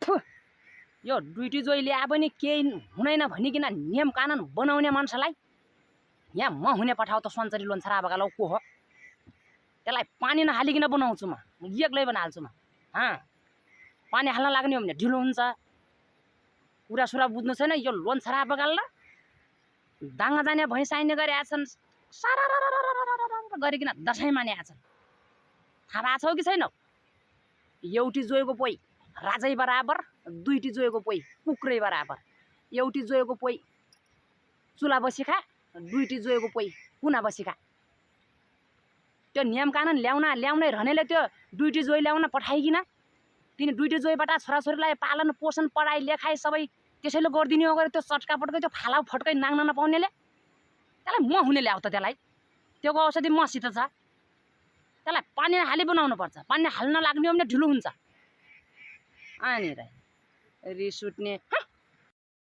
थु यो ड्युटी जोइ ल्याए पनि केही हुँदैन भनिकन नियम कानुन बनाउने मान्छेलाई यहाँ म हुने पठाउ त सञ्चरी लोन्छरा बगालो को हो त्यसलाई पानी नहालिकन बनाउँछु म एक्लै बनाल्छु म पानी हाल्न लाग्ने हो भने ढिलो हुन्छ कुरा सुरा बुझ्नु छैन यो लोन्छरा बगाल दाङ्गा जाने भैँस आइने गरे आछन् सारा गरिकन दसैँ माने आछन् थाहा भएको छौ कि छैन एउटी जोएको पोइ राजै बराबर दुईटी जोएको पोइ कुक्रै बराबर एउटी जोएको पोइ चुला बसी खा दुईटी जोएको पोइ कुना बसी खा त्यो नियम कानुन ल्याउनै रहनेले त्यो दुईटी जोइ ल्याउन पठाइकिन तिनी दुईटी जोइबाट छोराछोरीलाई पालन पोषण पढाइ लेखाइ सबै त्यसैले गरिदिने हो गरे त्यो चटका पटकै त्यो फाला फटकै नाङ्न नपाउनेले त्यसलाई म हुने ल्याउ त त्यसलाई त्योको औषधि मसित छ त्यसलाई पानी हाली बनाउनु पर्छ पानी हाल्न लाग्ने हो भने ढिलो हुन्छ अनि रिस उठ्ने